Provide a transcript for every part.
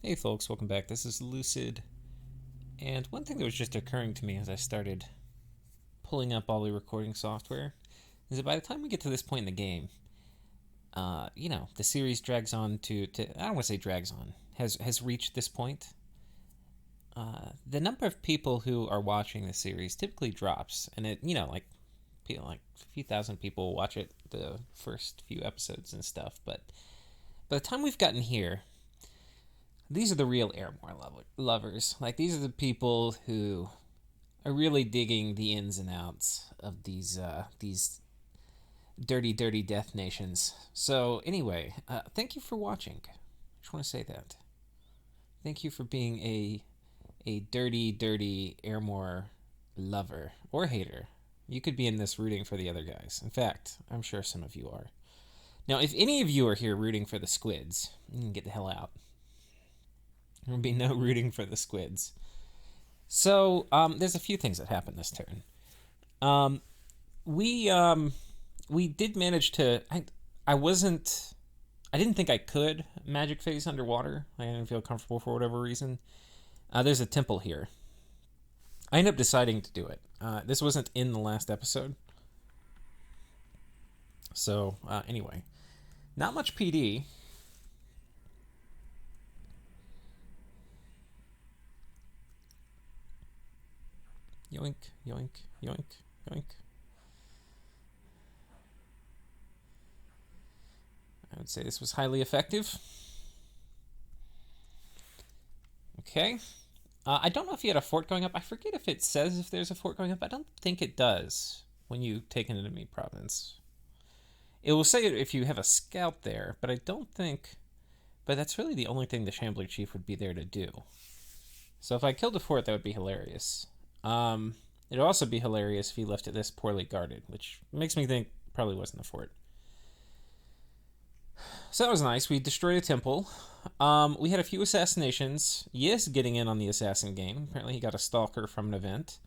Hey folks, welcome back. This is Lucid. And one thing that was just occurring to me as I started pulling up all the recording software is that by the time we get to this point in the game, the series drags on to I don't want to say drags on, has reached this point. The number of people who are watching the series typically drops, and like a few thousand people watch it the first few episodes and stuff, but by the time we've gotten here, these are the real Ermor lovers. Like, these are the people who are really digging the ins and outs of these dirty, dirty death nations. So, anyway, thank you for watching. I just want to say that. Thank you for being a dirty, dirty Ermor lover or hater. You could be in this rooting for the other guys. In fact, I'm sure some of you are. Now, if any of you are here rooting for the squids, you can get the hell out. There will be no rooting for the squids. So, there's a few things that happened this turn. Um, we we did manage to. I didn't think I could magic phase underwater. I didn't feel comfortable for whatever reason. There's a temple here. I ended up deciding to do it. This wasn't in the last episode. So, anyway. Not much PD. Yoink, yoink, yoink, yoink. I would say this was highly effective. Okay. I don't know if you had a fort going up. I forget if it says if there's a fort going up. I don't think it does when you take an enemy province. It will say it if you have a scout there, but I don't think... But that's really the only thing the Shambler Chief would be there to do. So if I killed a fort, that would be hilarious. It would also be hilarious if he left it this poorly guarded, which makes me think probably wasn't a fort. So that was nice. We destroyed a temple. We had a few assassinations. Yes, getting in on the assassin game. Apparently he got a stalker from an event.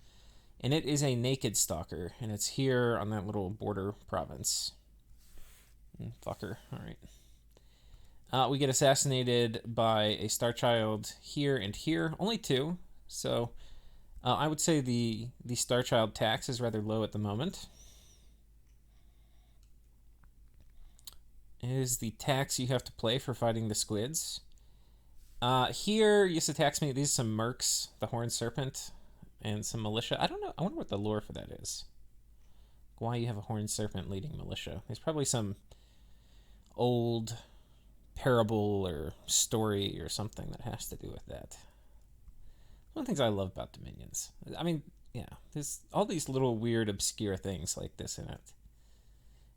And it is a naked stalker. And it's here on that little border province. Fucker. Alright. We get assassinated by a Star Child here and here. Only two. So I would say the Star Child tax is rather low at the moment. Is the tax you have to play for fighting the squids. Here, yes, attacks me. These are some mercs, the Horned Serpent, and some militia. I don't know. I wonder what the lore for that is. Why you have a Horned Serpent leading militia. There's probably some old parable or story or something that has to do with that. One of the things I love about Dominions. I mean, yeah, there's all these little weird, obscure things like this in it.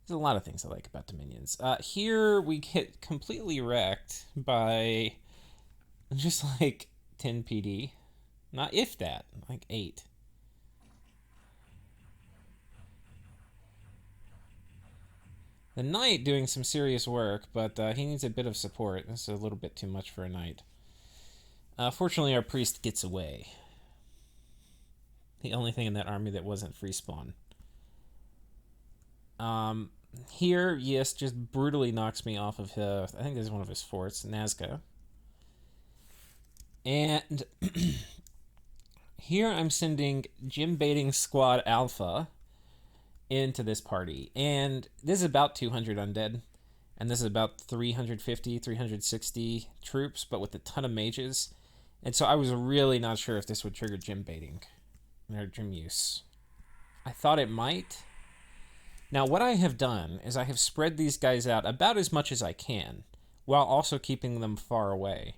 There's a lot of things I like about Dominions. Here we get completely wrecked by just like 10 PD. Not if that, like 8. The knight doing some serious work, but he needs a bit of support. This is a little bit too much for a knight. Fortunately, our priest gets away. The only thing in that army that wasn't free spawn. Here, yes, just brutally knocks me off of his... I think this is one of his forts, Nazca. And here I'm sending Gym Baiting Squad Alpha into this party. And this is about 200 undead. And this is about 350, 360 troops, but with a ton of mages. And so I was really not sure if this would trigger Gym Baiting or Gym use. I thought it might. Now, what I have done is I have spread these guys out about as much as I can, while also keeping them far away.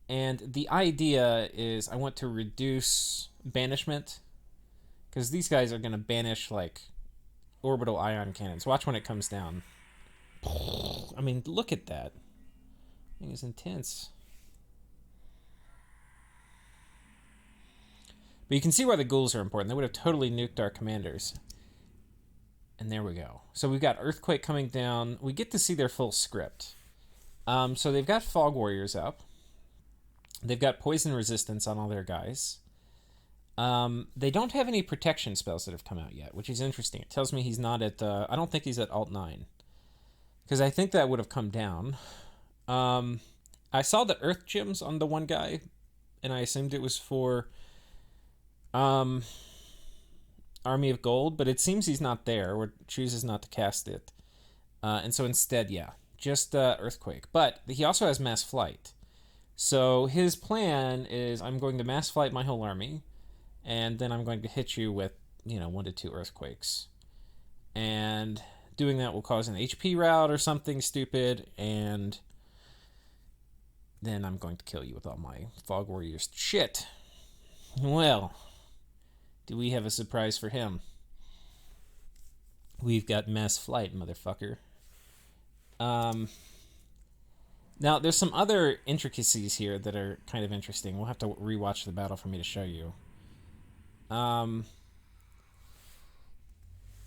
And the idea is I want to reduce banishment, because these guys are going to banish, like, orbital ion cannons. Watch when it comes down. I mean, look at that. Thing is intense. But you can see why the ghouls are important. They would have totally nuked our commanders. And there we go. So we've got Earthquake coming down. We get to see their full script. So they've got Fog Warriors up. They've got Poison Resistance on all their guys. They don't have any protection spells that have come out yet, which is interesting. It tells me he's not at... I don't think he's at Alt 9. Because I think that would have come down. I saw the Earth gems on the one guy, and I assumed it was for um, Army of Gold, but it seems he's not there, or chooses not to cast it. And so instead, yeah, just Earthquake. But he also has Mass Flight. So his plan is I'm going to Mass Flight my whole army, and then I'm going to hit you with, 1 to 2 Earthquakes. And doing that will cause an HP route or something stupid, and then I'm going to kill you with all my Fog Warriors. Shit. Well, do we have a surprise for him? We've got Mass Flight, motherfucker. Now, there's some other intricacies here that are kind of interesting. We'll have to rewatch the battle for me to show you.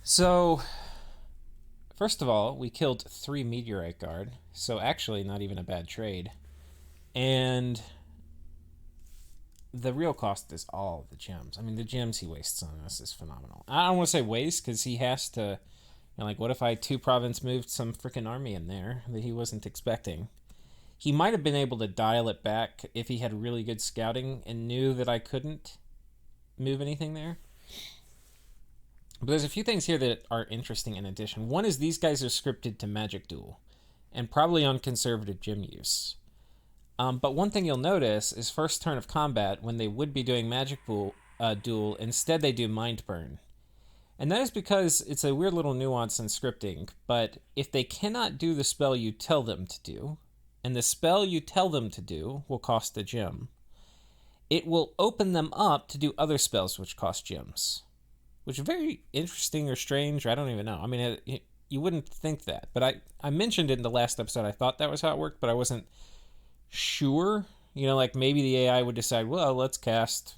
So, first of all, we killed 3 Meteorite Guard, so actually not even a bad trade. And the real cost is all the gems. I mean, the gems he wastes on us is phenomenal. I don't want to say waste, because he has to... what if I 2 province moved some freaking army in there that he wasn't expecting? He might have been able to dial it back if he had really good scouting and knew that I couldn't move anything there. But there's a few things here that are interesting in addition. One is these guys are scripted to Magic Duel, and probably on conservative gem use. But one thing you'll notice is first turn of combat, when they would be doing Magic Duel, instead they do Mind Burn. And that is because it's a weird little nuance in scripting, but if they cannot do the spell you tell them to do, and the spell you tell them to do will cost a gem, it will open them up to do other spells which cost gems. Which is very interesting or strange, or I don't even know. I mean, you wouldn't think that. But I mentioned it in the last episode, I thought that was how it worked, but I wasn't sure. Maybe the AI would decide, well, let's cast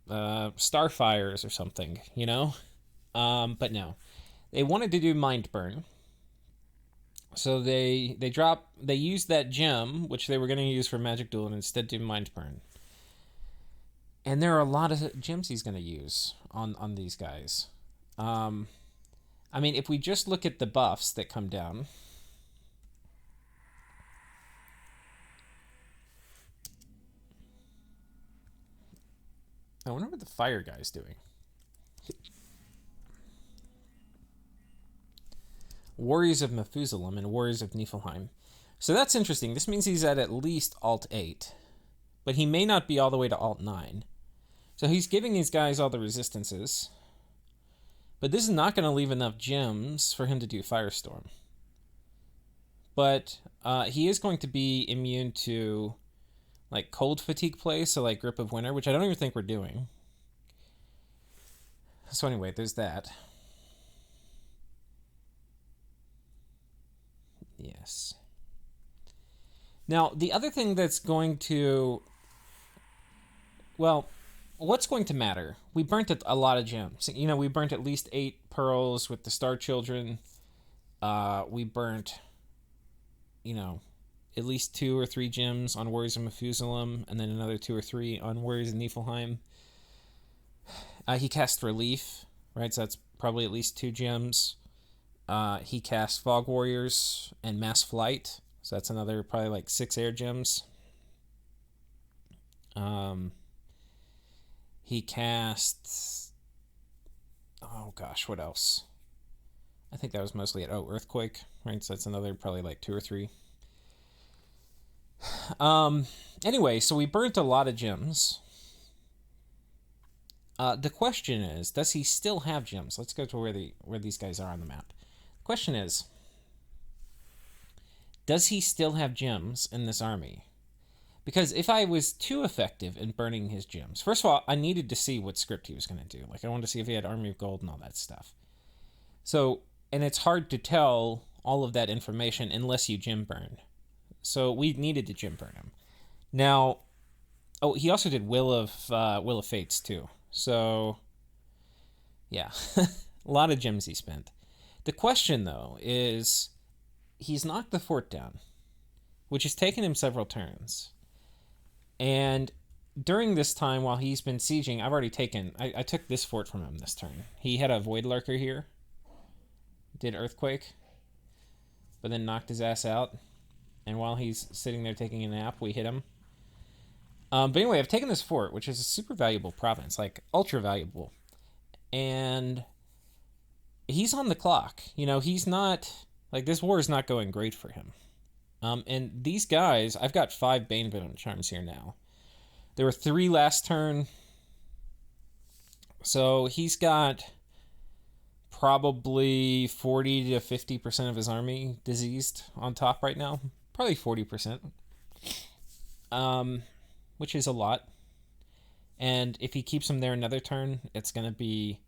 Starfires or something, But no. They wanted to do Mind Burn. So they used that gem, which they were going to use for Magic Duel, and instead do Mind Burn. And there are a lot of gems he's going to use on these guys. If we just look at the buffs that come down... I wonder what the fire guy's doing. Warriors of Methuselah and Warriors of Niflheim. So that's interesting. This means he's at least Alt 8. But he may not be all the way to Alt 9. So he's giving these guys all the resistances. But this is not going to leave enough gems for him to do Firestorm. But he is going to be immune to cold fatigue play, so Grip of Winter, which I don't even think we're doing. So anyway, there's that. Yes. Now, the other thing that's going to... Well, what's going to matter? We burnt a lot of gems. We burnt at least 8 pearls with the Star Children. We burnt, at least 2 or 3 gems on Warriors of Methuselah, and then another 2 or 3 on Warriors of Niflheim. He cast Relief, right? So that's probably at least 2 gems. He cast Fog Warriors and Mass Flight, so that's another probably 6 air gems. He casts... Oh gosh, what else? I think that was mostly it. Oh, Earthquake, right? So that's another probably 2 or 3. Anyway, so we burnt a lot of gems. The question is, does he still have gems? Let's go to where these guys are on the map. The question is, does he still have gems in this army? Because if I was too effective in burning his gems... First of all, I needed to see what script he was going to do. I wanted to see if he had Army of Gold and all that stuff. So, and it's hard to tell all of that information unless you gem burn. So we needed to gem burn him. Now, he also did Will of Fates too. So, yeah, a lot of gems he spent. The question though is, he's knocked the fort down, which has taken him several turns. And during this time, while he's been sieging, I've already taken... I took this fort from him this turn. He had a Void Lurker here. Did Earthquake. But then knocked his ass out. and while he's sitting there taking a nap, we hit him. But anyway, I've taken this fort, which is a super valuable province, like ultra valuable, and he's on the clock. You know, he's not like this war is not going great for him. And these guys, I've got 5 Bane venom charms here now. There were 3 last turn, so he's got probably 40 to 50% of his army diseased on top right now. Probably 40%. Which is a lot. And if he keeps them there another turn, it's going to be,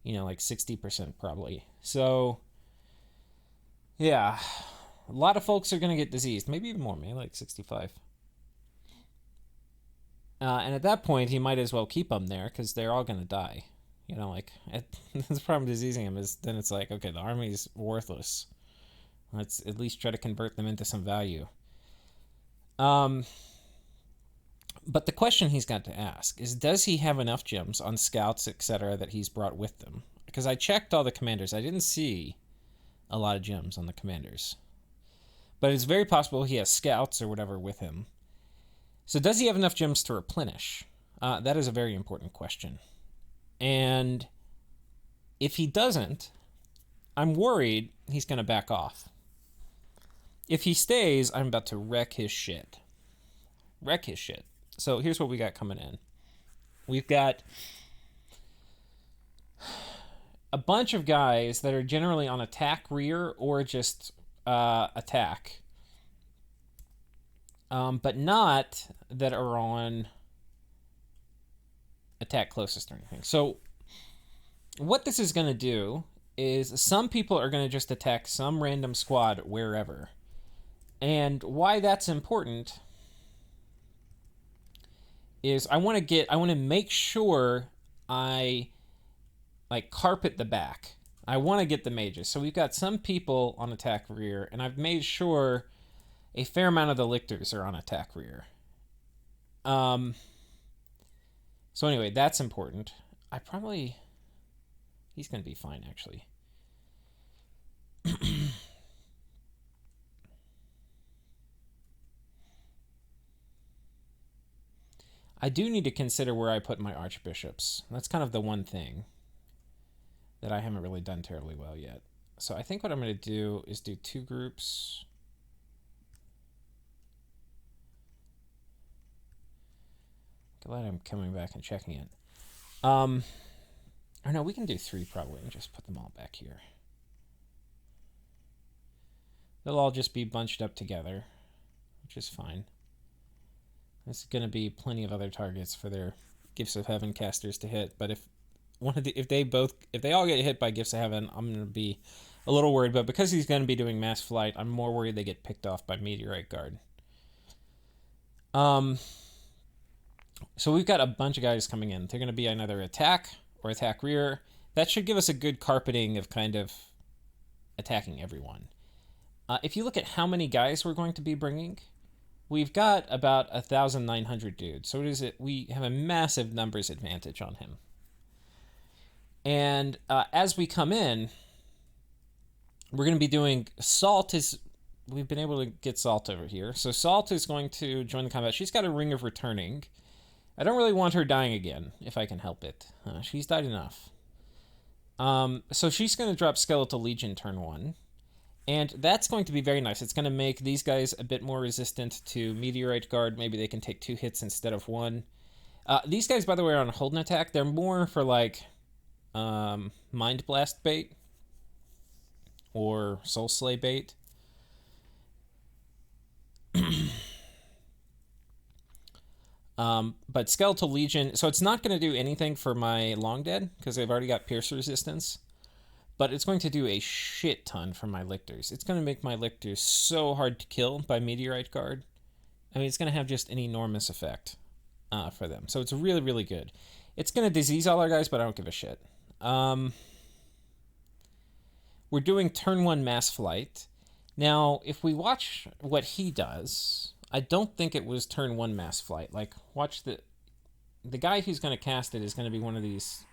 you know, like 60% probably. So, yeah. A lot of folks are going to get diseased. Maybe even more, maybe like 65. And at that point, he might as well keep them there because they're all going to die. You know, like, the problem with diseasing them is then it's like, okay, the army's worthless. Let's at least try to convert them into some value. But the question he's got to ask is, does he have enough gems on scouts, etc., that he's brought with them? Because I checked all the commanders. I didn't see a lot of gems on the commanders. But it's very possible he has scouts or whatever with him. So does he have enough gems to replenish? That is a very important question. And if he doesn't, I'm worried he's going to back off. If he stays, I'm about to wreck his shit. Wreck his shit. So here's what we got coming in. We've got a bunch of guys that are generally on attack rear or just attack. But not that are on attack closest or anything. So what this is going to do is some people are going to just attack some random squad wherever. And why that's important is I want to make sure I like carpet the back. I want to get the mages. So we've got some people on attack rear, and I've made sure a fair amount of the lictors are on attack rear. So anyway, that's important. He's going to be fine, actually. I do need to consider where I put my archbishops. That's kind of the one thing that I haven't really done terribly well yet. So I think what I'm going to do is do 2 groups. Glad I'm coming back and checking it. Or no, we can do 3 probably and just put them all back here. They'll all just be bunched up together, which is fine. There's going to be plenty of other targets for their Gifts of Heaven casters to hit, but if they all get hit by Gifts of Heaven, I'm going to be a little worried. But because he's going to be doing mass flight, I'm more worried they get picked off by Meteorite Guard. So we've got a bunch of guys coming in. They're going to be either attack or attack rear. That should give us a good carpeting of kind of attacking everyone. If you look at how many guys we're going to be bringing, we've got about 1,900 dudes. So we have a massive numbers advantage on him. And as we come in, we're going to be doing we've been able to get Salt over here. So Salt is going to join the combat. She's got a Ring of Returning. I don't really want her dying again, if I can help it. She's died enough. So she's going to drop Skeletal Legion turn 1. And that's going to be very nice. It's going to make these guys a bit more resistant to Meteorite Guard. Maybe they can take 2 hits instead of 1. These guys, by the way, are on hold and attack. They're more for, like, Mind Blast bait or Soul Slay bait. But Skeletal Legion, so it's not going to do anything for my Long Dead because they've already got Pierce resistance, but it's going to do a shit ton for my Lictors. It's going to make my Lictors so hard to kill by Meteorite Guard. I mean, it's going to have just an enormous effect for them. So it's really, really good. It's going to disease all our guys, but I don't give a shit. We're doing turn 1 Mass Flight. Now, if we watch what he does, I don't think it was turn 1 Mass Flight. Like, watch the guy who's going to cast it is going to be one of these.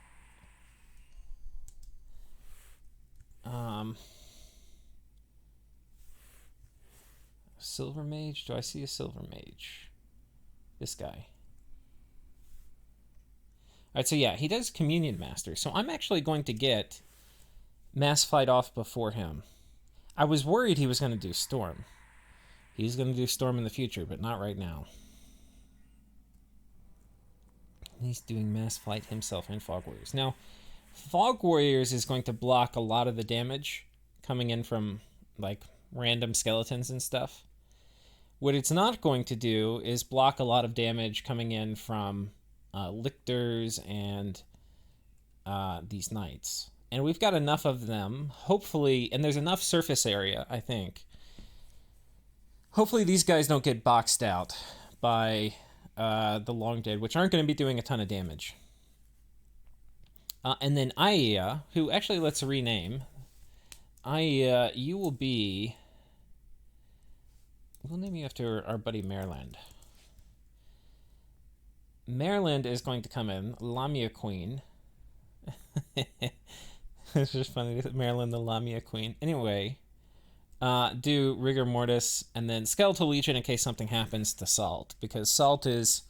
Silver Mage? Do I see a Silver Mage? This guy. Alright, so yeah, he does Communion Master. So I'm actually going to get Mass Fight off before him. I was worried he was going to do Storm. He's going to do Storm in the future, but not right now. He's doing Mass Flight himself and Fog Warriors. Now, Fog Warriors is going to block a lot of the damage coming in from, like, random skeletons and stuff. What it's not going to do is block a lot of damage coming in from lictors and these knights. And we've got enough of them, hopefully, and there's enough surface area, I think. Hopefully these guys don't get boxed out by the Long Dead, which aren't going to be doing a ton of damage. And then Aya, who actually, let's rename. Aya, you will be... We'll name you after our buddy Maryland. Maryland is going to come in, Lamia Queen. It's just funny, Maryland the Lamia Queen. Anyway, do Rigor Mortis, and then Skeletal Legion in case something happens to Salt, because Salt is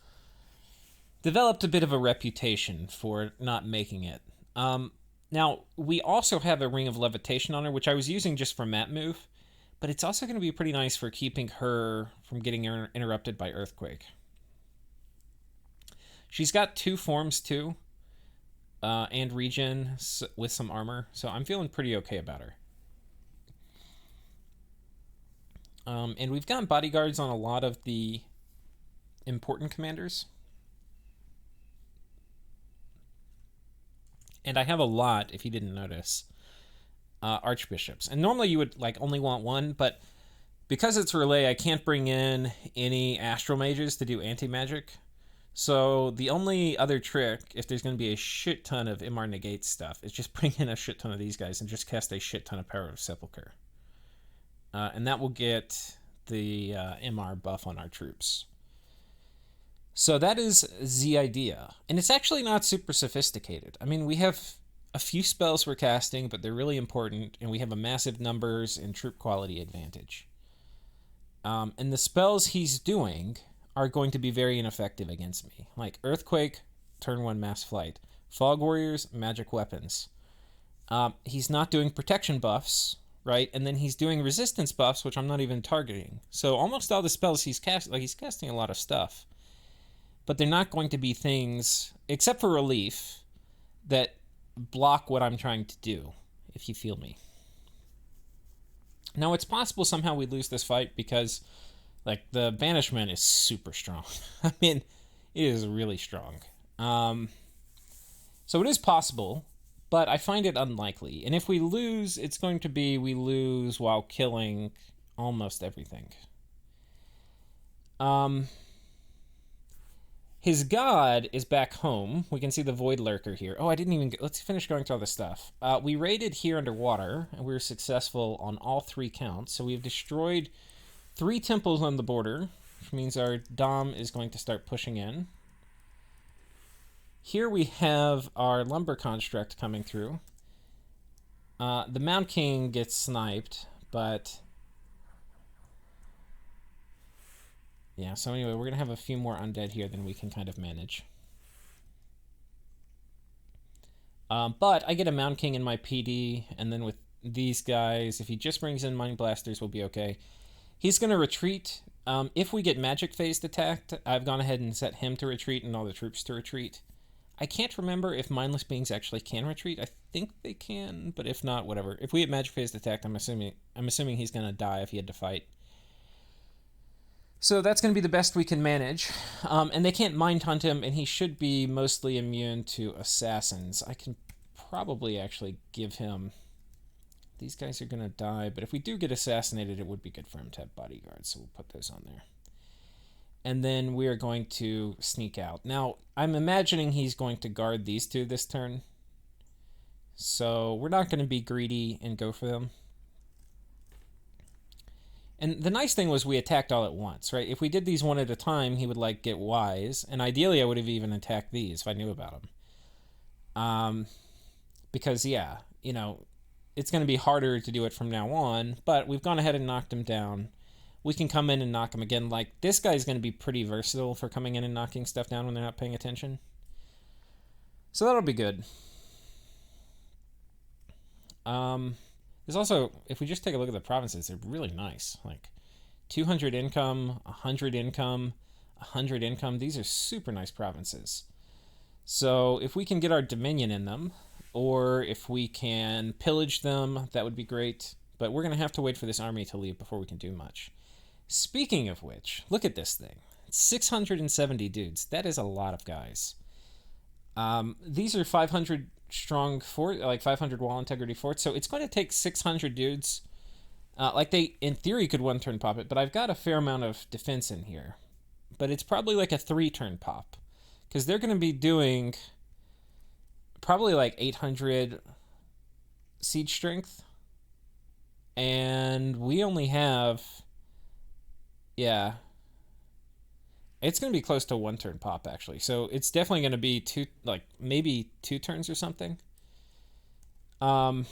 developed a bit of a reputation for not making it. Now, we also have a Ring of Levitation on her, which I was using just for map move, but it's also going to be pretty nice for keeping her from getting interrupted by Earthquake. She's got 2 forms, too, and regen with some armor, so I'm feeling pretty okay about her. And we've got bodyguards on a lot of the important commanders. And I have a lot, if you didn't notice, archbishops. And normally you would like only want one, but because it's relay, I can't bring in any astral mages to do anti-magic. So the only other trick, if there's going to be a shit ton of MR negate stuff, is just bring in a shit ton of these guys and just cast a shit ton of Power of Sepulchre. And that will get the MR buff on our troops. So that is the idea. And it's actually not super sophisticated. I mean, we have a few spells we're casting, but they're really important, and we have a massive numbers and troop quality advantage. And the spells he's doing are going to be very ineffective against me. Like Earthquake, turn 1 Mass Flight. Fog Warriors, magic weapons. He's not doing protection buffs, right? And then he's doing resistance buffs, which I'm not even targeting. So almost all the spells he's casting, like he's casting a lot of stuff. But they're not going to be things, except for relief, that block what I'm trying to do, if you feel me. Now, it's possible somehow we lose this fight because, like, the banishment is super strong. I mean, it is really strong. So it is possible, but I find it unlikely. And if we lose, it's going to be we lose while killing almost everything. His god is back home. We can see the Void Lurker here. Oh, I didn't even... Let's finish going through all this stuff. We raided here underwater, and we were successful on all 3 counts. So we've destroyed 3 temples on the border, which means our Dom is going to start pushing in. Here we have our Lumber Construct coming through. The Mound King gets sniped, but... Yeah, so anyway, we're going to have a few more undead here than we can kind of manage. But I get a Mound King in my PD, and then with these guys, if he just brings in Mind Blasters, we'll be okay. He's going to retreat. If we get Magic Phased attacked, I've gone ahead and set him to retreat and all the troops to retreat. I can't remember if Mindless Beings actually can retreat. I think they can, but if not, whatever. If we get Magic Phased attacked, I'm assuming he's going to die if he had to fight. So that's going to be the best we can manage. And they can't Mind Hunt him, and he should be mostly immune to Assassins. I can probably actually give him... These guys are going to die, but if we do get assassinated, it would be good for him to have bodyguards, so we'll put those on there. And then we are going to sneak out. Now, I'm imagining he's going to guard these 2 this turn. So we're not going to be greedy and go for them. And the nice thing was we attacked all at once, right? If we did these one at a time, he would, like, get wise. And ideally, I would have even attacked these if I knew about them. Because, yeah, you know, it's going to be harder to do it from now on. But we've gone ahead and knocked him down. we can come in and knock him again. Like, this guy's going to be pretty versatile for coming in and knocking stuff down when they're not paying attention. So that'll be good. There's also, if we just take a look at the provinces, they're really nice. Like, 200 income, 100 income, 100 income. These are super nice provinces. So if we can get our dominion in them, or if we can pillage them, that would be great. But we're going to have to wait for this army to leave before we can do much. Speaking of which, look at this thing. 670 dudes. That is a lot of guys. These are 500 strong fort, like 500 wall integrity forts. So it's going to take 600 dudes. Like, they, in theory, could one-turn pop it, but I've got a fair amount of defense in here. But it's probably like a 3-turn pop. Because they're going to be doing probably like 800 siege strength. And we only have... Yeah. It's going to be close to 1-turn pop, actually. So it's definitely going to be maybe 2 turns or something. Wait,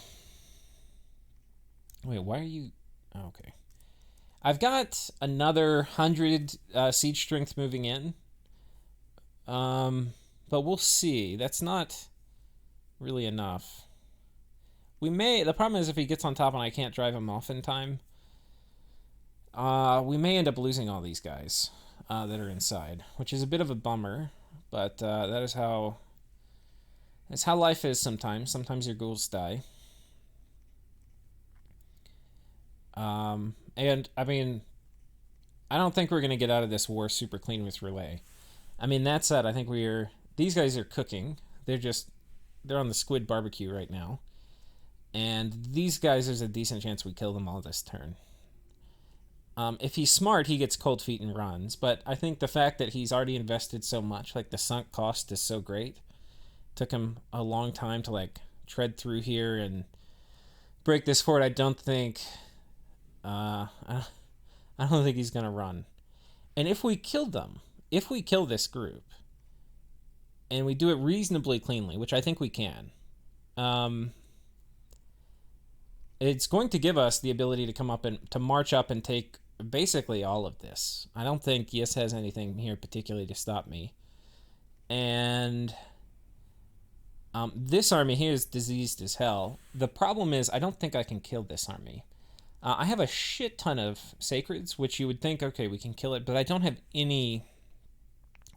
why are you... Oh, okay. I've got another 100 siege strength moving in. But we'll see. That's not really enough. The problem is if he gets on top and I can't drive him off in time, we may end up losing all these guys that are inside, which is a bit of a bummer, but that's how life is sometimes. Sometimes your ghouls die. And, I mean, I don't think we're going to get out of this war super clean with Relay. I mean, that said, I think these guys are cooking. They're on the squid barbecue right now. And these guys, there's a decent chance we kill them all this turn. If he's smart, he gets cold feet and runs. But I think the fact that he's already invested so much, like the sunk cost is so great. Took him a long time to like tread through here and break this fort. I don't think he's gonna run. And if we kill this group, and we do it reasonably cleanly, which I think we can, it's going to give us the ability to come up and to march up and take basically all of this. I don't think Yis has anything here particularly to stop me. And this army here is diseased as hell. The problem is I don't think I can kill this army. I have a shit ton of sacreds, which you would think, okay, we can kill it, but I don't have any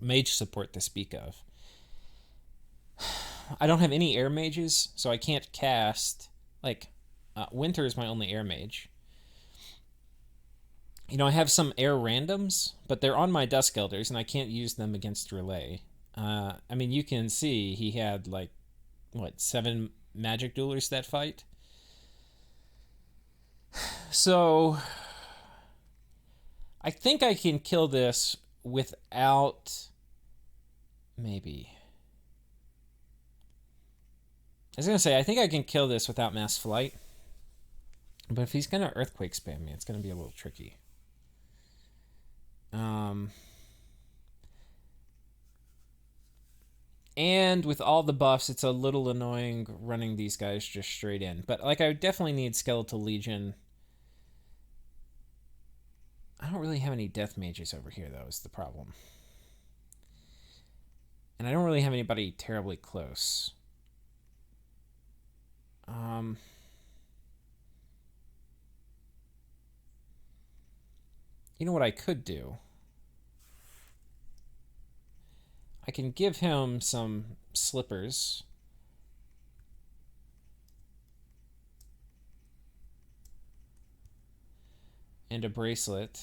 mage support to speak of. I don't have any air mages, so I can't cast, Winter is my only air mage. You know, I have some air randoms, but they're on my Dusk Elders, and I can't use them against Relay. I mean, you can see he had, 7 magic duelers that fight? So, I think I can kill this without... Maybe. I was going to say, I think I can kill this without mass flight. But if he's going to earthquake spam me, it's going to be a little tricky. And with all the buffs, it's a little annoying running these guys just straight in. But, I definitely need Skeletal Legion. I don't really have any Death Mages over here, though, is the problem. And I don't really have anybody terribly close. You know what I could do? I can give him some slippers. And a bracelet.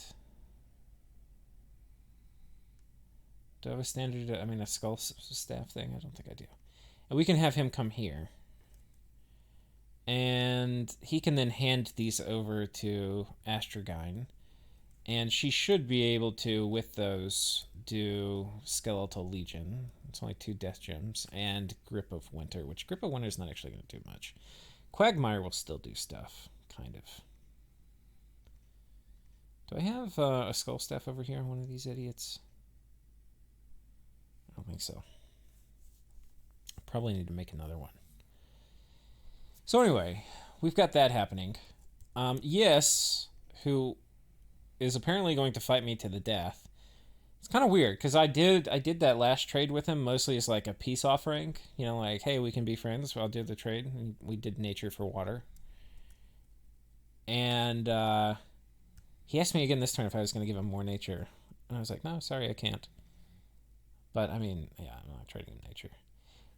Do I have a standard, a skull staff thing? I don't think I do. And we can have him come here. And he can then hand these over to Astragyne. And she should be able to, with those, do Skeletal Legion. It's only 2 Death Gems. And Grip of Winter, which Grip of Winter is not actually going to do much. Quagmire will still do stuff, kind of. Do I have a Skull Staff over here on one of these idiots? I don't think so. Probably need to make another one. So anyway, we've got that happening. Yes, who is apparently going to fight me to the death. It's kind of weird because I did that last trade with him mostly as like a peace offering. You know, like, hey, we can be friends. I'll do the trade. And we did nature for water. And he asked me again this turn if I was going to give him more nature. And I was like, no, sorry, I can't. But, I mean, yeah, I'm not trading nature.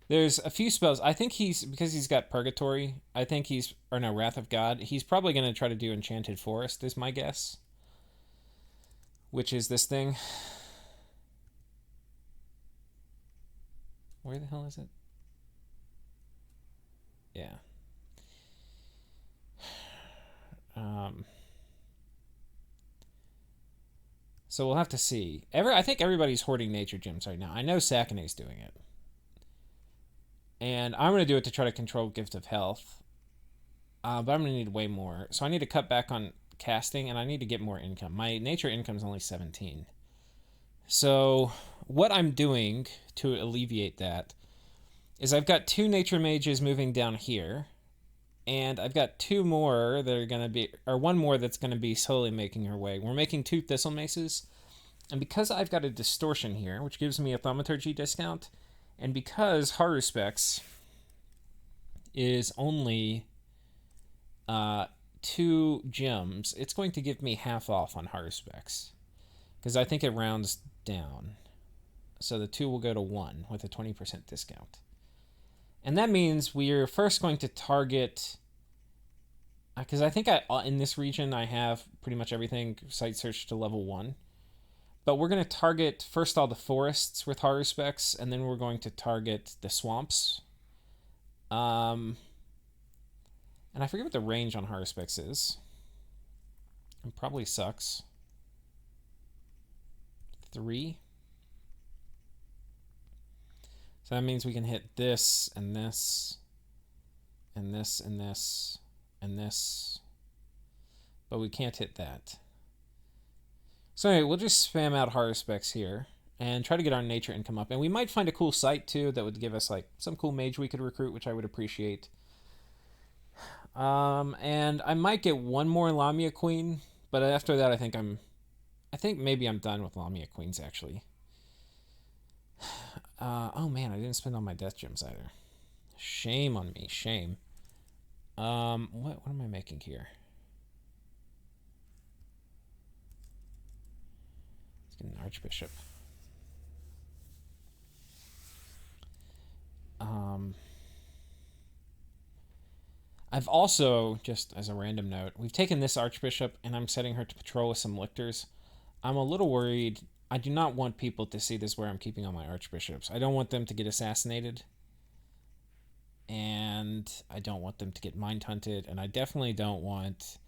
There's a few spells. I think because he's got Purgatory, Wrath of God, he's probably going to try to do Enchanted Forest, is my guess. Which is this thing. Where the hell is it? Yeah. So we'll have to see. I think everybody's hoarding nature gems right now. I know Sakone's doing it. And I'm going to do it to try to control Gift of Health. But I'm going to need way more. So I need to cut back on casting, and I need to get more income. My nature income is only 17. So what I'm doing to alleviate that is I've got 2 nature mages moving down here, and I've got 2 more that are going to be, or 1 more that's going to be slowly making her way. We're making 2 Thistle Maces, and because I've got a Distortion here, which gives me a Thaumaturgy discount, and because Haruspex is only 2 gems, it's going to give me half off on Haruspex, because I think it rounds down. So the 2 will go to 1 with a 20% discount. And that means we're first going to target, because I think in this region I have pretty much everything site search to level 1. But we're going to target first all the forests with Haruspex, and then we're going to target the swamps. And I forget what the range on Haruspex is. It probably sucks. 3. So that means we can hit this, and this, and this, and this, and this. But we can't hit that. So anyway, we'll just spam out Haruspex here and try to get our nature income up. And we might find a cool site, too, that would give us like some cool mage we could recruit, which I would appreciate. And I might get 1 more Lamia Queen, but after that I think maybe I'm done with Lamia Queens, actually. Oh man, I didn't spend all my death gems either. Shame on me, shame. What am I making here? Let's get an Archbishop. I've also, just as a random note, we've taken this Archbishop and I'm setting her to patrol with some lictors. I'm a little worried. I do not want people to see this where I'm keeping all my Archbishops. I don't want them to get assassinated. And I don't want them to get mind hunted. And I definitely don't want,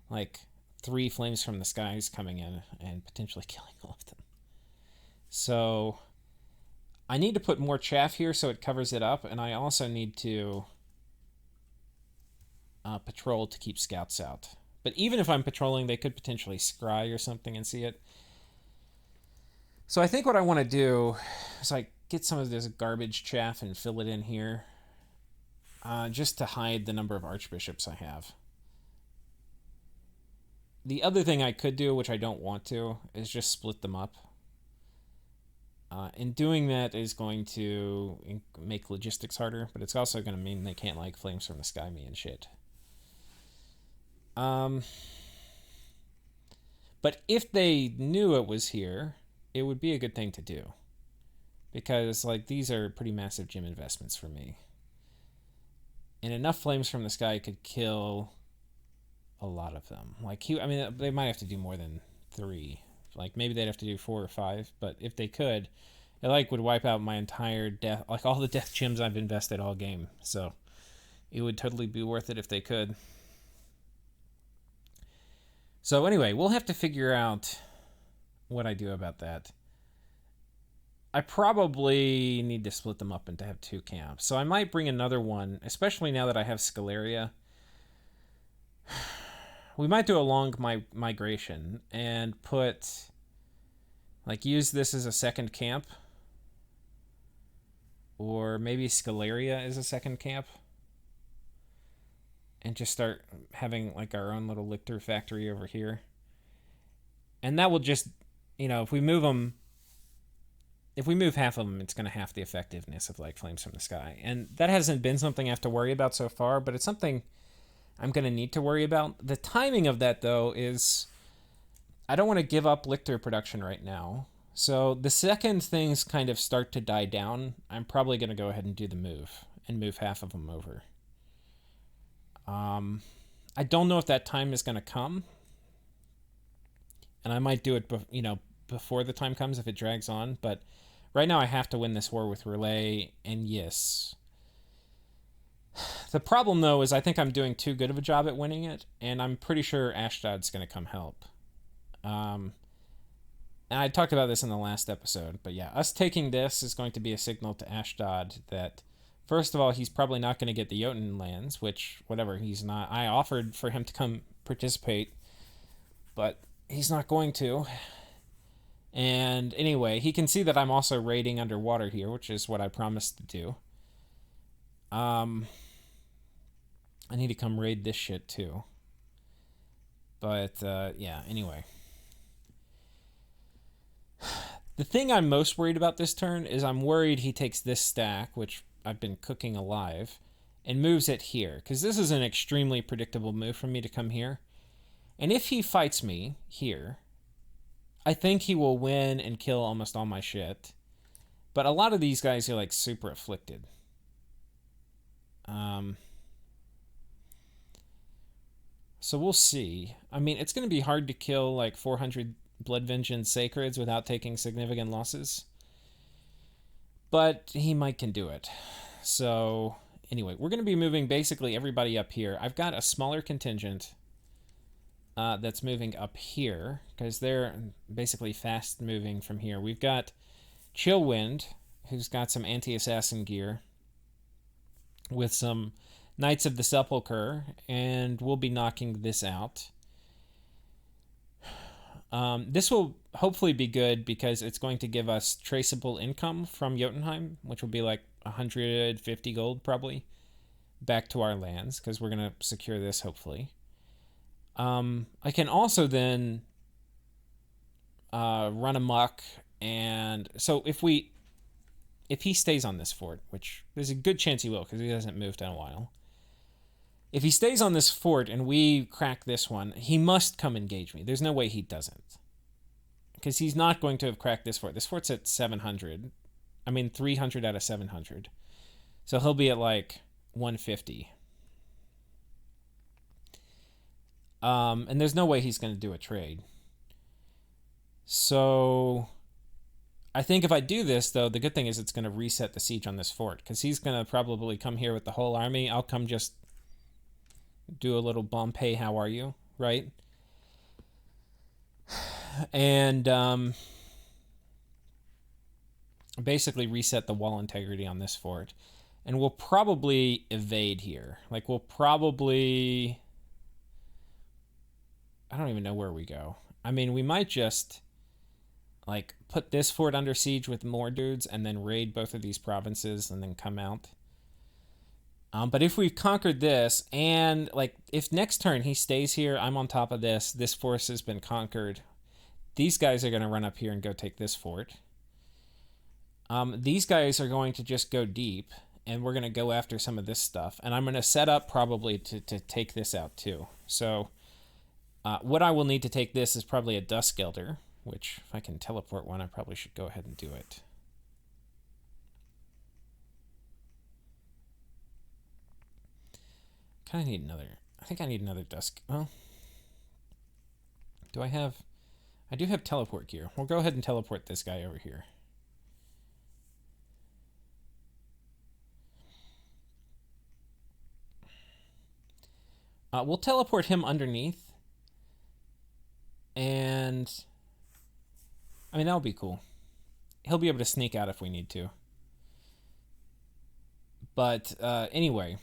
like, 3 flames from the skies coming in and potentially killing all of them. So I need to put more chaff here so it covers it up. And I also need to patrol to keep scouts out. But even if I'm patrolling, they could potentially scry or something and see it. So I think what I want to do is like get some of this garbage chaff and fill it in here, just to hide the number of Archbishops I have. The other thing I could do, which I don't want to, is just split them up. And doing that is going to make logistics harder, but it's also going to mean they can't like flames from the sky me and shit. But if they knew it was here, it would be a good thing to do. Because, like, these are pretty massive gym investments for me. And enough flames from the sky could kill a lot of them. Like, they might have to do more than 3. Like, maybe they'd have to do 4 or 5. But if they could, it, like, would wipe out my entire death, like, all the death gems I've invested all game. So, it would totally be worth it if they could. So anyway, we'll have to figure out what I do about that. I probably need to split them up and to have 2 camps. So I might bring another one, especially now that I have Scaleria. We might do a long migration and use this as a second camp. Or maybe Scaleria as a second camp. And just start having like our own little lictor factory over here. And that will just, if we move them, if we move half of them, it's going to half the effectiveness of like Flames from the Sky. And that hasn't been something I have to worry about so far, but it's something I'm going to need to worry about. The timing of that, though, is I don't want to give up Lictor production right now. So the second things kind of start to die down, I'm probably going to go ahead and do the move and move half of them over. I don't know if that time is going to come, and I might do it, before the time comes if it drags on. But right now I have to win this war with Relay, and yes. The problem, though, is I think I'm doing too good of a job at winning it, and I'm pretty sure Ashdod's going to come help. And I talked about this in the last episode, but yeah, us taking this is going to be a signal to Ashdod that, first of all, he's probably not going to get the Jotun lands, which, whatever, he's not. I offered for him to come participate, but he's not going to. And anyway, he can see that I'm also raiding underwater here, which is what I promised to do. I need to come raid this shit too. But, yeah, anyway. The thing I'm most worried about this turn is I'm worried he takes this stack, which I've been cooking alive, and moves it here. Because this is an extremely predictable move for me to come here. And if he fights me here, I think he will win and kill almost all my shit. But a lot of these guys are like super afflicted. So we'll see. I mean, it's going to be hard to kill like 400 Blood Vengeance Sacreds without taking significant losses. But he can do it. So anyway, we're going to be moving basically everybody up here. I've got a smaller contingent that's moving up here because they're basically fast moving from here. We've got Chillwind, who's got some anti-assassin gear with some Knights of the Sepulchre, and we'll be knocking this out. This will hopefully be good because it's going to give us traceable income from Jotunheim, which will be like 150 gold probably, back to our lands because we're going to secure this hopefully. I can also then run amok, and so if he stays on this fort, which there's a good chance he will because he hasn't moved in a while. If he stays on this fort and we crack this one, he must come engage me. There's no way he doesn't. Because he's not going to have cracked this fort. This fort's at 700. 300 out of 700. So he'll be at like 150. And there's no way he's going to do a trade. So I think if I do this, though, the good thing is it's going to reset the siege on this fort. Because he's going to probably come here with the whole army. I'll come just do a little Bombay, how are you, right? And basically reset the wall integrity on this fort. And we'll probably evade here. Like, we'll probably... I don't even know where we go. We might just, like, put this fort under siege with more dudes and then raid both of these provinces and then come out. But if we've conquered this, and, like, if next turn he stays here, I'm on top of this force has been conquered, these guys are going to run up here and go take this fort. These guys are going to just go deep, and we're going to go after some of this stuff. And I'm going to set up probably to take this out, too. So, what I will need to take this is probably a Dusk Elder, which, if I can teleport one, I probably should go ahead and do it. I think I need another Dusk. Well, do I have... I do have teleport gear. We'll go ahead and teleport this guy over here. We'll teleport him underneath. And... that'll be cool. He'll be able to sneak out if we need to. But, anyway...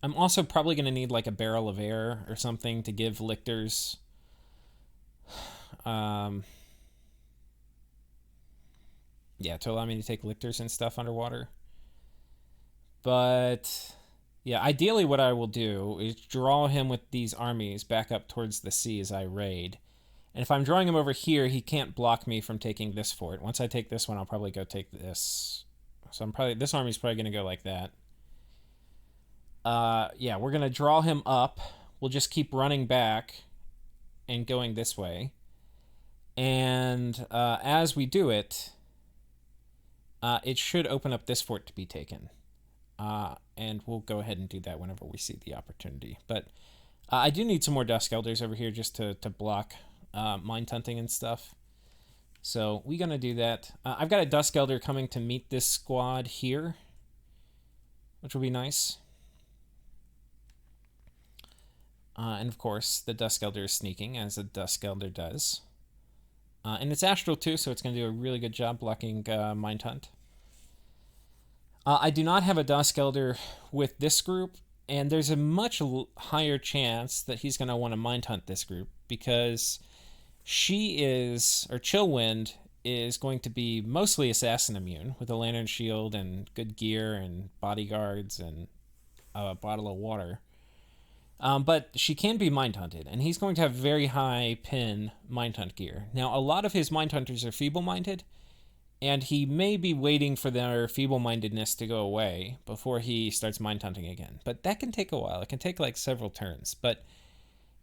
I'm also probably going to need like a barrel of air or something to give lictors. Yeah, to allow me to take lictors and stuff underwater. But Yeah, ideally what I will do is draw him with these armies back up towards the sea as I raid. And if I'm drawing him over here, he can't block me from taking this fort. Once I take this one, I'll probably go take this. So this army's probably going to go like that. Yeah, we're going to draw him up. We'll just keep running back and going this way. And as we do it, it should open up this fort to be taken. And we'll go ahead and do that whenever we see the opportunity. But I do need some more Dusk Elders over here just to block mind hunting and stuff. So we're going to do that. I've got a Dusk Elder coming to meet this squad here, which will be nice. And of course, the Dusk Elder is sneaking, as a Dusk Elder does. And it's Astral too, so it's going to do a really good job blocking Mind Hunt. I do not have a Dusk Elder with this group, and there's a much higher chance that he's going to want to Mind Hunt this group, because Chillwind is going to be mostly Assassin immune, with a Lantern Shield and good gear and bodyguards and a bottle of water. But she can be Mind Hunted, and he's going to have very high pin Mind Hunt gear. Now, a lot of his Mind Hunters are feeble-minded, and he may be waiting for their feeble-mindedness to go away before he starts Mind Hunting again. But that can take a while. It can take like several turns. But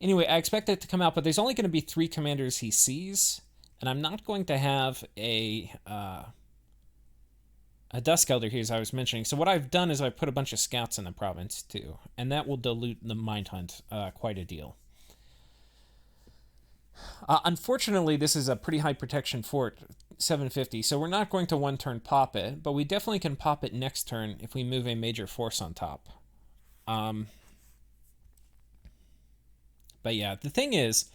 anyway, I expect it to come out, but there's only going to be 3 commanders he sees, and I'm not going to have a Dusk Elder here, as I was mentioning. So what I've done is I've put a bunch of scouts in the province, too. And that will dilute the Mind Hunt quite a deal. Unfortunately, this is a pretty high protection fort, 750. So we're not going to one-turn pop it. But we definitely can pop it next turn if we move a major force on top. But yeah, the thing is,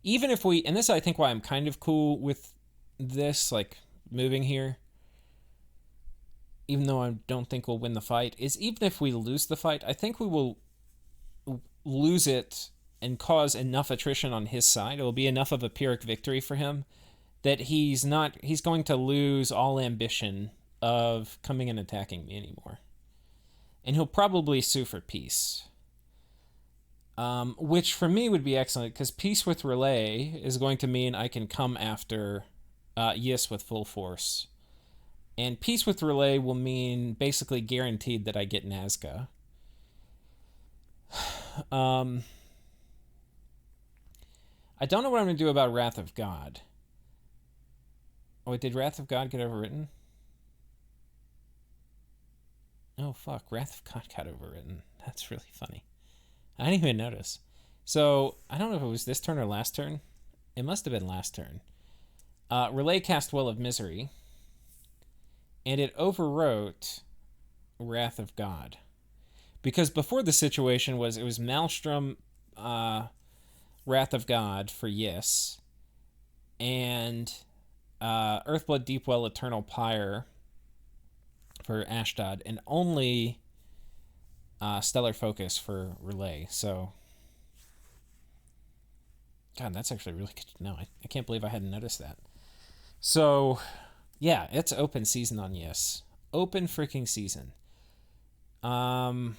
even if we... And this, I think, why I'm kind of cool with this, like, moving here, even though I don't think we'll win the fight, is even if we lose the fight, I think we will lose it and cause enough attrition on his side. It will be enough of a Pyrrhic victory for him that he's going to lose all ambition of coming and attacking me anymore. And he'll probably sue for peace. Which for me would be excellent, because peace with relay is going to mean I can come after Yis with full force. And peace with relay will mean basically guaranteed that I get Nazca. I don't know what I'm going to do about Wrath of God. Oh, wait, did Wrath of God get overwritten? Oh, fuck. Wrath of God got overwritten. That's really funny. I didn't even notice. So, I don't know if it was this turn or last turn. It must have been last turn. Relay cast Well of Misery. And it overwrote Wrath of God. Because before the situation it was Maelstrom, Wrath of God for Yis, and Earthblood Deepwell Eternal Pyre for Ashdod, and only Stellar Focus for Relay. So, God, that's actually really good to know. I can't believe I hadn't noticed that. So, yeah, it's open season on Yes. Open freaking season. And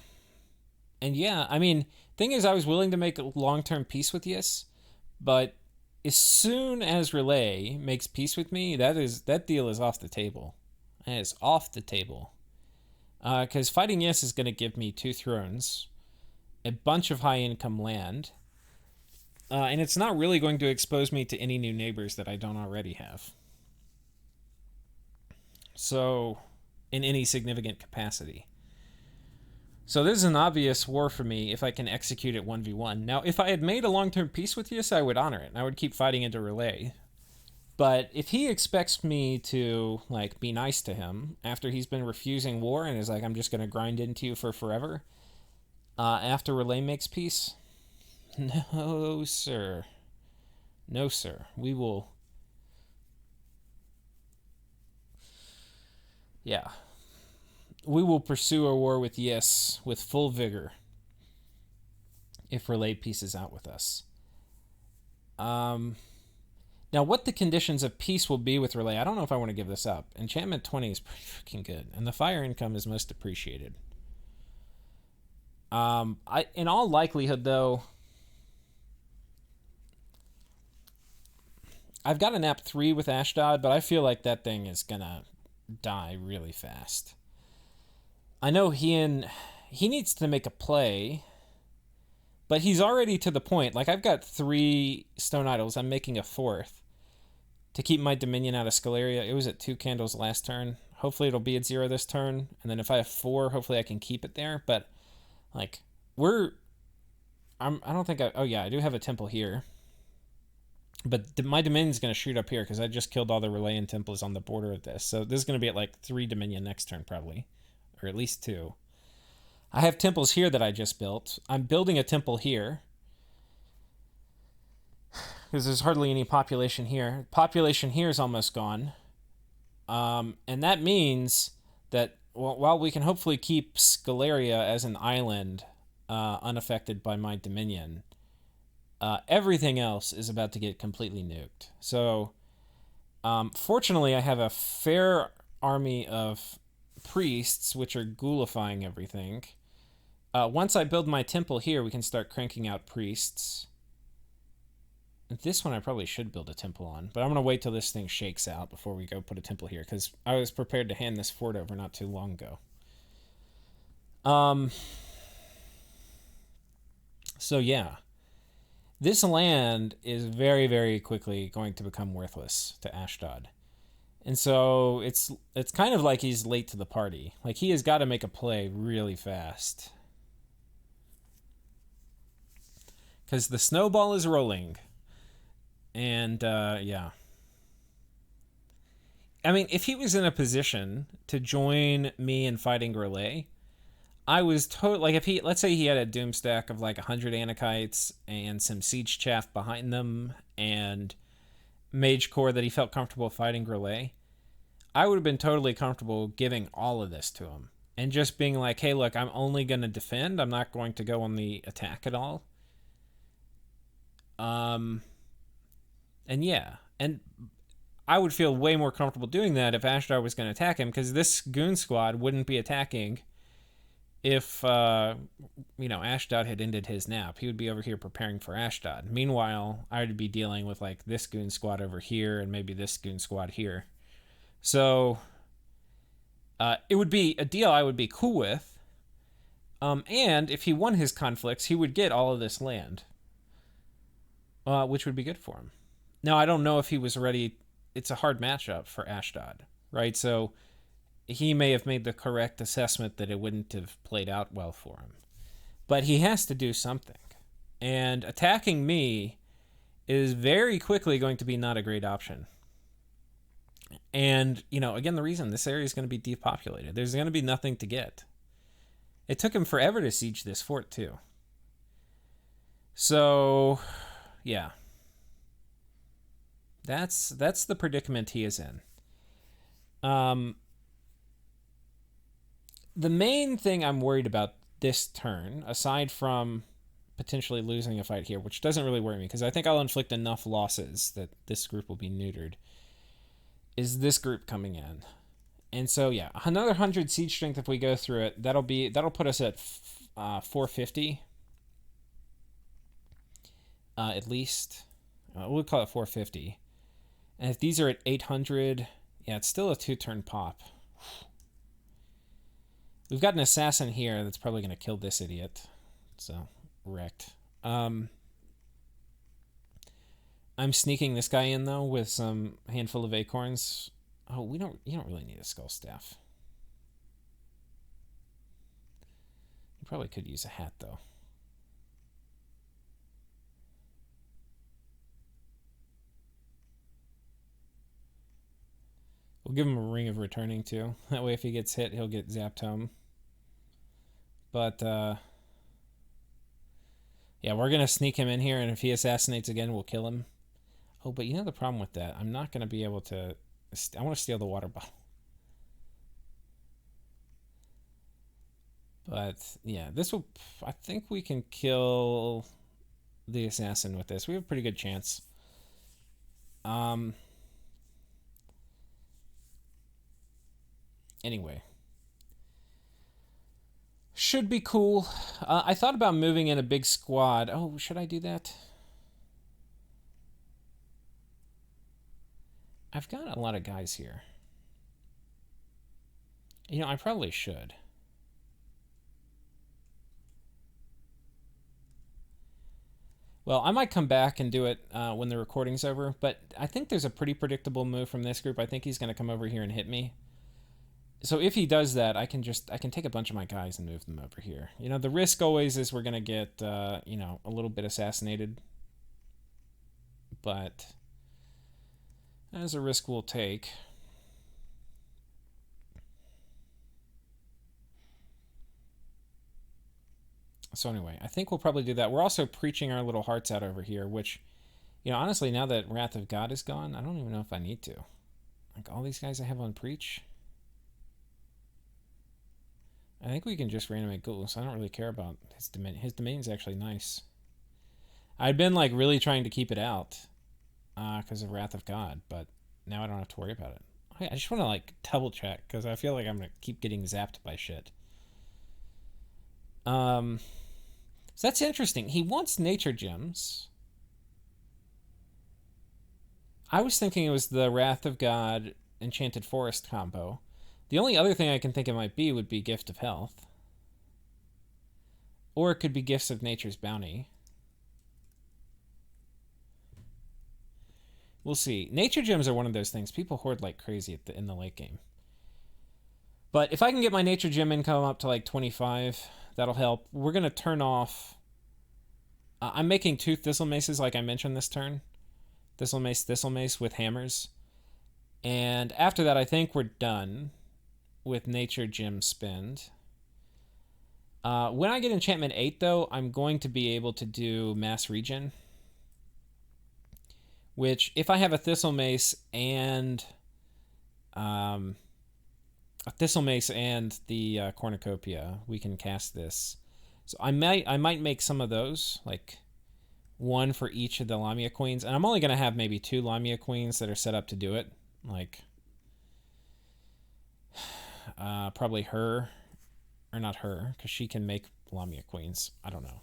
yeah, I mean, thing is, I was willing to make a long-term peace with Yes, but as soon as Relay makes peace with me, that deal is off the table. It is off the table. Because fighting Yes is going to give me 2 thrones, a bunch of high-income land, and it's not really going to expose me to any new neighbors that I don't already have. So, in any significant capacity. So this is an obvious war for me if I can execute it 1v1. Now, if I had made a long-term peace with Yis, I would honor it, and I would keep fighting into Relay. But if he expects me to, like, be nice to him after he's been refusing war and is like, I'm just going to grind into you for forever, after Relay makes peace, no, sir. No, sir. We will... Yeah. We will pursue a war with Yes with full vigor if Relay pieces out with us. Now, what the conditions of peace will be with Relay, I don't know if I want to give this up. And Enchantment 20 is pretty freaking good, and the fire income is most appreciated. In all likelihood, though, I've got an app 3 with Ashdod, but I feel like that thing is gonna die really fast. I know he needs to make a play, but he's already to the point. Like, I've got 3 stone idols. I'm making a 4th to keep my Dominion out of Scaleria. It was at 2 candles last turn. Hopefully it'll be at 0 this turn. And then if I have 4, hopefully I can keep it there. But, like, I don't think oh yeah, I do have a temple here. But my Dominion's going to shoot up here because I just killed all the Relayan temples on the border of this. So this is going to be at like 3 Dominion next turn probably. Or at least 2. I have temples here that I just built. I'm building a temple here because there's hardly any population here. Population here is almost gone. And that means that while we can hopefully keep Scaleria as an island unaffected by my Dominion, everything else is about to get completely nuked. So, fortunately, I have a fair army of priests, which are ghoulifying everything. Once I build my temple here, we can start cranking out priests. This one I probably should build a temple on, but I'm going to wait till this thing shakes out before we go put a temple here, because I was prepared to hand this fort over not too long ago. So yeah. This land is very, very quickly going to become worthless to Ashdod. And so it's kind of like he's late to the party. Like, he has got to make a play really fast. Because the snowball is rolling. And, yeah. I mean, if he was in a position to join me in fighting Relay, I was like, if let's say he had a doom stack of like 100 Anakites and some siege chaff behind them and mage core that he felt comfortable fighting Relay, I would have been totally comfortable giving all of this to him and just being like, hey, look, I'm only going to defend. I'm not going to go on the attack at all. And yeah, and I would feel way more comfortable doing that if Ashdod was going to attack him, because this goon squad wouldn't be attacking if, Ashdod had ended his nap. He would be over here preparing for Ashdod. Meanwhile, I would be dealing with, like, this goon squad over here and maybe this goon squad here. So, it would be a deal I would be cool with. And if he won his conflicts, he would get all of this land, which would be good for him. Now, I don't know if he was ready. It's a hard matchup for Ashdod, right? So he may have made the correct assessment that it wouldn't have played out well for him. But he has to do something. And attacking me is very quickly going to be not a great option. And, again, the reason this area is going to be depopulated. There's going to be nothing to get. It took him forever to siege this fort, too. So, yeah. That's the predicament he is in. The main thing I'm worried about this turn, aside from potentially losing a fight here, which doesn't really worry me because I think I'll inflict enough losses that this group will be neutered, is this group coming in. And so, yeah, another 100 siege strength if we go through it. That'll put us at 450. At least. We'll call it 450. And if these are at 800, yeah, it's still a 2-turn pop. We've got an assassin here that's probably going to kill this idiot. So, wrecked. I'm sneaking this guy in, though, with some handful of acorns. Oh, you don't really need a skull staff. You probably could use a hat, though. We'll give him a ring of returning, too. That way, if he gets hit, he'll get zapped home. But, yeah, we're going to sneak him in here, and if he assassinates again, we'll kill him. Oh, but the problem with that, I'm not going to be able to... I want to steal the water bottle. But, yeah, this will... I think we can kill the assassin with this. We have a pretty good chance. Anyway. Should be cool. I thought about moving in a big squad. Oh, should I do that? I've got a lot of guys here. You know, I probably should. Well, I might come back and do it when the recording's over, but I think there's a pretty predictable move from this group. I think he's going to come over here and hit me. So if he does that, I can take a bunch of my guys and move them over here. You know, the risk always is we're going to get, you know, a little bit assassinated. But that is a risk we'll take. So anyway, I think we'll probably do that. We're also preaching our little hearts out over here, which, you know, honestly, now that Wrath of God is gone, I don't even know if I need to. Like, all these guys I have on preach, I think we can just reanimate ghouls. I don't really care about his domain. His domain's actually nice. I'd been, like, really trying to keep it out because of Wrath of God, but now I don't have to worry about it. I just want to, like, double check because I feel like I'm going to keep getting zapped by shit. So that's interesting. He wants nature gems. I was thinking it was the Wrath of God Enchanted Forest combo. The only other thing I can think it might be would be Gift of Health. Or it could be Gifts of Nature's Bounty. We'll see. Nature gems are one of those things people hoard like crazy in the late game. But if I can get my nature gem income up to like 25, that'll help. We're going to turn off... I'm making 2 Thistle Maces like I mentioned this turn. Thistle Mace with hammers. And after that, I think we're done with nature gem spend. When I get enchantment 8, though, I'm going to be able to do mass regen. Which, if I have a Thistle Mace and... a Thistle Mace and the Cornucopia, we can cast this. So I might make some of those, like 1 for each of the Lamia Queens. And I'm only going to have maybe 2 Lamia Queens that are set up to do it. Like, probably her, or not her, because she can make Lamia Queens. I don't know.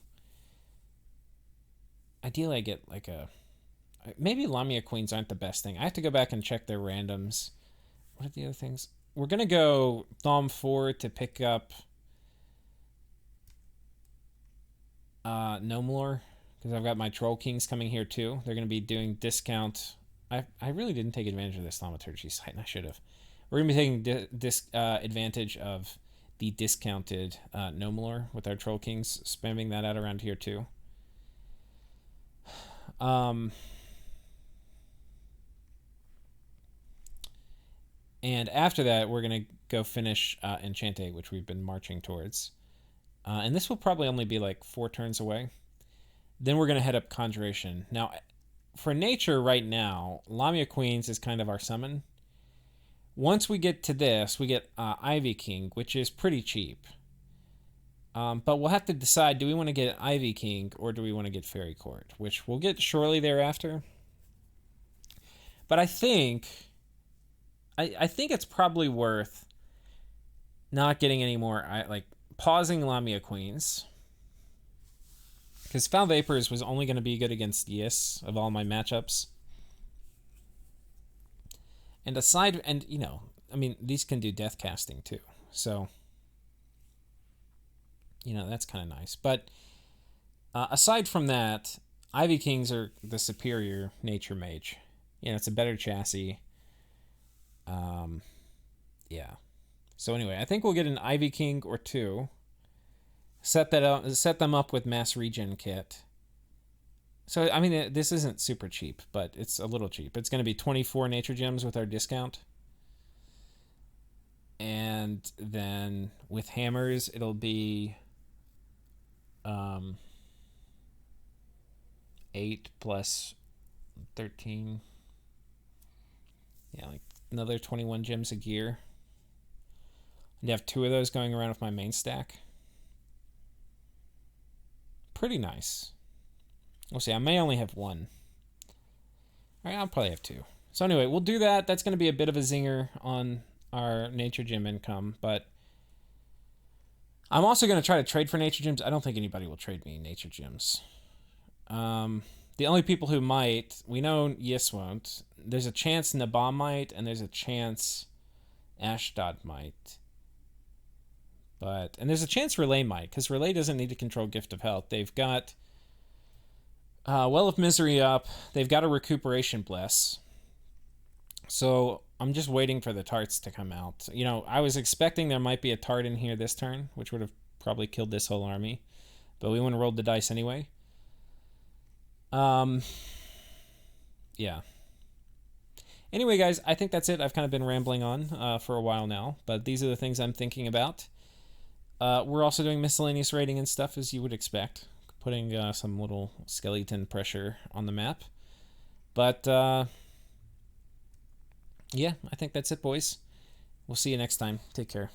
Ideally, I get like a... Maybe Lamia Queens aren't the best thing. I have to go back and check their randoms. What are the other things? We're going to go Thom 4 to pick up Gnome Lore, because I've got my Troll Kings coming here too. They're going to be doing discount. I really didn't take advantage of this Thaumaturgy site, and I should have. We're going to be taking advantage of the discounted Gnome Lore with our Troll Kings, spamming that out around here too. And after that, we're going to go finish Enchant 8, which we've been marching towards. And this will probably only be like 4 turns away. Then we're going to head up Conjuration. Now, for nature right now, Lamia Queens is kind of our summon. Once we get to this, we get Ivy King, which is pretty cheap. But we'll have to decide, do we want to get Ivy King or do we want to get Fairy Court, which we'll get shortly thereafter. But I think it's probably worth not getting any more, like pausing Lamia Queens. Because Foul Vapors was only going to be good against Yis of all my matchups. And aside, and you know, I mean, these can do death casting too. So, you know, that's kind of nice. But aside from that, Ivy Kings are the superior nature mage. You know, it's a better chassis. Yeah. So anyway, I think we'll get an Ivy King or 2. Set them up with mass regen kit. So I mean, this isn't super cheap, but it's a little cheap. It's going to be 24 nature gems with our discount. And then with hammers, it'll be 8 plus 13. Yeah, like another 21 gems a gear. And you have 2 of those going around with my main stack. Pretty nice. We'll see. I may only have 1. Alright, I'll probably have 2. So anyway, we'll do that. That's going to be a bit of a zinger on our nature gem income, but I'm also going to try to trade for nature gems. I don't think anybody will trade me nature gems. The only people who might, we know Yis won't. There's a chance Nabal might, and there's a chance Ashdod might. And there's a chance Relay might, because Relay doesn't need to control Gift of Health. They've got Well of Misery up. They've got a Recuperation Bless. So I'm just waiting for the tarts to come out. You know, I was expecting there might be a tart in here this turn, which would have probably killed this whole army. But we wouldn't have rolled the dice anyway. Yeah. Anyway, guys, I think that's it. I've kind of been rambling on for a while now, but these are the things I'm thinking about. We're also doing miscellaneous raiding and stuff, as you would expect, putting some little skeleton pressure on the map. But, yeah, I think that's it, boys. We'll see you next time. Take care.